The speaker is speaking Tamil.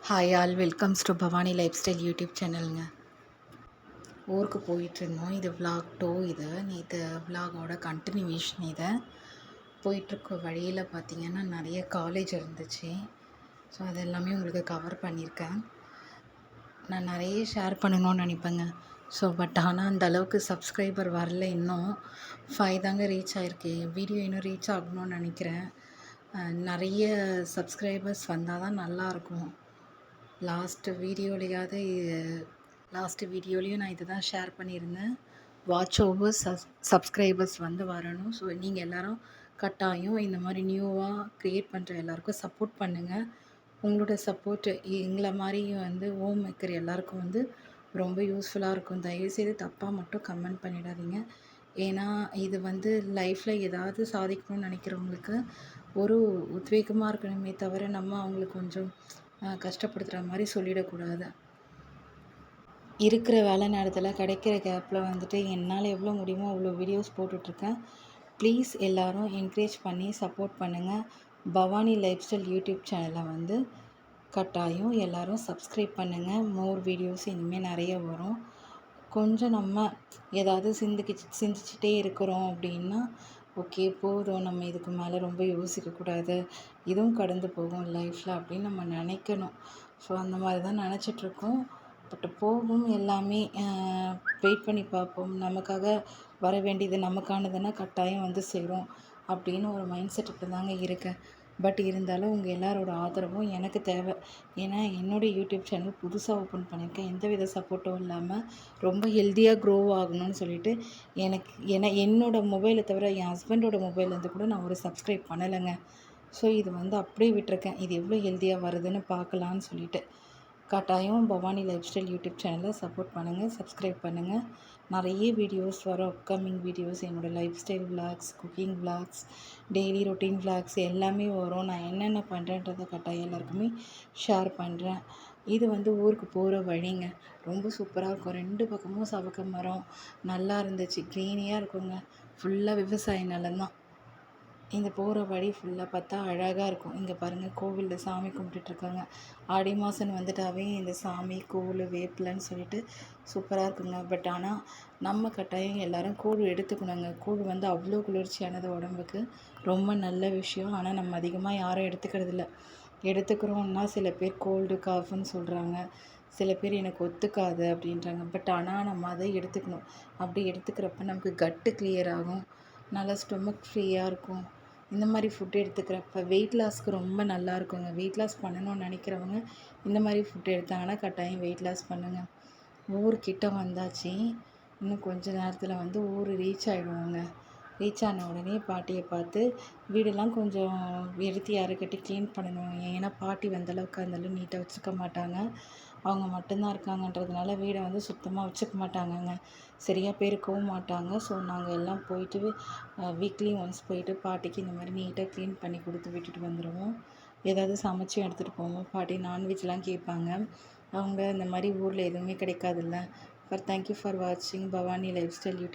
Hi all welcomes to Bhavani life style YouTube சேனலுங்க. ஊருக்கு போயிட்டுருந்தோம். இது விலாக் 2. இது நேற்று விலாகோட கண்டினியூவேஷன். இது போயிட்டுருக்க வழியில் பார்த்திங்கன்னா நிறைய காலேஜ் இருந்துச்சு. ஸோ அது எல்லாமே உங்களுக்கு கவர் பண்ணியிருக்கேன். நான் நிறைய ஷேர் பண்ணணும்னு நினைப்பேங்க. ஆனால் அந்த அளவுக்கு சப்ஸ்கிரைபர் வரல. இன்னும் 5 தாங்க ரீச் ஆகிருக்கு. வீடியோ இன்னும் ரீச் ஆகணும்னு நினைக்கிறேன். நிறைய சப்ஸ்கிரைபர்ஸ் வந்தால் தான் நல்லாயிருக்கும். லாஸ்ட்டு வீடியோலேயும் நான் இது தான் ஷேர் பண்ணியிருந்தேன். வாட்ச் ஓவர்ஸ் சப்ஸ்கிரைபர்ஸ் வரணும். ஸோ நீங்கள் எல்லோரும் கட்டாயம் இந்த மாதிரி நியூவாக க்ரியேட் பண்ணுற எல்லாருக்கும் சப்போர்ட் பண்ணுங்கள். உங்களோட சப்போர்ட் எங்களை மாதிரி ஹோம் மேக்கர் எல்லாருக்கும் ரொம்ப யூஸ்ஃபுல்லாக இருக்கும். தயவுசெய்து தப்பாக மட்டும் கமெண்ட் பண்ணிடாதீங்க. ஏன்னா இது லைஃப்பில் ஏதாவது சாதிக்கணும்னு நினைக்கிறவங்களுக்கு ஒரு உத்வேகமாக இருக்கணுமே தவிர நம்ம அவங்களுக்கு கொஞ்சம் கஷ்டப்படுத்துகிற மாதிரி சொல்லிடக்கூடாது. இருக்கிற வேலை நேரத்தில் கிடைக்கிற கேப்பில் என்னால் எவ்வளோ முடியுமோ அவ்வளோ வீடியோஸ் போட்டுட்ருக்கேன். ப்ளீஸ் எல்லோரும் என்கரேஜ் பண்ணி சப்போர்ட் பண்ணுங்கள். பவானி லைஃப் ஸ்டைல் யூடியூப் சேனலை கட்டாயம் எல்லோரும் சப்ஸ்கிரைப் பண்ணுங்கள். மோர் வீடியோஸ் இனிமேல் நிறைய வரும். கொஞ்சம் நம்ம ஏதாவது சிந்திச்சிட்டே இருக்கிறோம் அப்படின்னா ஓகே போதும், நம்ம இதுக்கு மேலே ரொம்ப யோசிக்கக்கூடாது, இதுவும் கடந்து போகும் லைஃப்பில் அப்படின்னு நம்ம நினைக்கணும். ஸோ அந்த மாதிரி தான் நினச்சிட்ருக்கோம். பட் போகும் எல்லாமே. வெயிட் பண்ணி பார்ப்போம். நமக்காக வர வேண்டியது நமக்கானதுன்னா கட்டாயம் சேரும் அப்படின்னு ஒரு மைண்ட் செட்டுக்கு தாங்க இருக்கேன். பட் இருந்தாலும் உங்கள் எல்லாரோட ஆதரவும் எனக்கு தேவை. ஏன்னா என்னோடய யூடியூப் சேனல் புதுசாக ஓப்பன் பண்ணியிருக்கேன். எந்தவித சப்போர்ட்டும் இல்லாமல் ரொம்ப ஹெல்த்தியாக க்ரோ ஆகணும்னு சொல்லிட்டு என்னோடய மொபைலை தவிர என் ஹஸ்பண்டோட மொபைல்லேருந்து கூட நான் ஒரு சப்ஸ்கிரைப் பண்ணலைங்க. ஸோ இது அப்படியே விட்டுருக்கேன். இது எவ்வளோ ஹெல்த்தியாக வருதுன்னு பார்க்கலான்னு சொல்லிட்டு. கட்டாயம் பவானி லைஃப் ஸ்டைல் யூடியூப் சேனலை சப்போர்ட் பண்ணுங்கள், சப்ஸ்கிரைப் பண்ணுங்கள். நிறைய வீடியோஸ் வரும். அப்கமிங் வீடியோஸ் என்னோடய life style vlogs, cooking vlogs, daily routine vlogs எல்லாமே வரும். நான் என்னென்ன பண்ணுறேன்றதை கட்டாயம் எல்லாருக்குமே ஷேர் பண்ணுறேன். இது ஊருக்கு போகிற வழிங்க. ரொம்ப சூப்பராக இருக்கும். 2 பக்கமும் சவக்க மரம் நல்லா இருந்துச்சு. க்ரீனியாக இருக்குங்க. ஃபுல்லாக விவசாய நிலம் தான். இந்த போகிற வழி ஃபுல்லாக பார்த்தா அழகாக இருக்கும். இங்கே பாருங்கள், கோவிலில் சாமி கும்பிட்டுட்ருக்காங்க. ஆடி மாதம் வந்துட்டாவே இந்த சாமி கூழ் வேப்பிலன்னு சொல்லிட்டு சூப்பராக இருக்குங்க. பட் ஆனால் நம்ம கட்டாயம் எல்லோரும் கூழ் எடுத்துக்கணுங்க. கூழ் அவ்வளோ குளிர்ச்சியானது உடம்புக்கு, ரொம்ப நல்ல விஷயம். ஆனால் நம்ம அதிகமாக யாரும் எடுத்துக்கிறதில்ல. எடுத்துக்கிறோன்னா சில பேர் கோல்டு காஃப்னு சொல்கிறாங்க, சில பேர் எனக்கு ஒத்துக்காது அப்படின்றாங்க. பட் ஆனால் நம்ம அதை எடுத்துக்கணும். அப்படி எடுத்துக்கிறப்ப நமக்கு கட்டு கிளியர் ஆகும், நல்லா ஸ்டொமக் ஃப்ரீயாக இருக்கும். இந்த மாதிரி ஃபுட் எடுத்துக்கிறப்ப வெயிட் லாஸ்க்கு ரொம்ப நல்லா இருக்குங்க. வெயிட் லாஸ் பண்ணணும்னு நினைக்கிறவங்க இந்த மாதிரி ஃபுட் எடுத்தாங்கன்னா கட்டாயம் வெயிட் லாஸ் பண்ணுங்கள். ஊர்கிட்ட வந்தாச்சு. இன்னும் கொஞ்ச நேரத்தில் ஊர் ரீச் ஆகிடுவோங்க. ரீச் ஆன உடனே பாட்டியை பார்த்து வீடெல்லாம் கொஞ்சம் எடுத்து யாரைக்கட்டி க்ளீன் பண்ணணும். ஏன்னா பாட்டி அந்தளவுக்கு நீட்டாக வச்சுக்க மாட்டாங்க. அவங்க மட்டும்தான் இருக்காங்கன்றதுனால வீடை சுத்தமாக வச்சுக்க மாட்டாங்கங்க. சரியாக பெருக்கவும் மாட்டாங்க. ஸோ நாங்கள் எல்லாம் போயிட்டு வீக்லி ஒன்ஸ் போயிட்டு பாட்டிக்கு இந்த மாதிரி நீட்டாக க்ளீன் பண்ணி கொடுத்து விட்டுட்டு வந்துடுவோம். ஏதாவது சமைச்சும் எடுத்துகிட்டு போவோம். பாட்டி நான்வெஜ்லாம் கேட்பாங்க. அவங்க இந்த மாதிரி ஊரில் எதுவுமே கிடைக்காதுல்ல. தேங்க்யூ ஃபார் வாட்சிங் பவானி லைஃப் ஸ்டைல் யூடியூப்.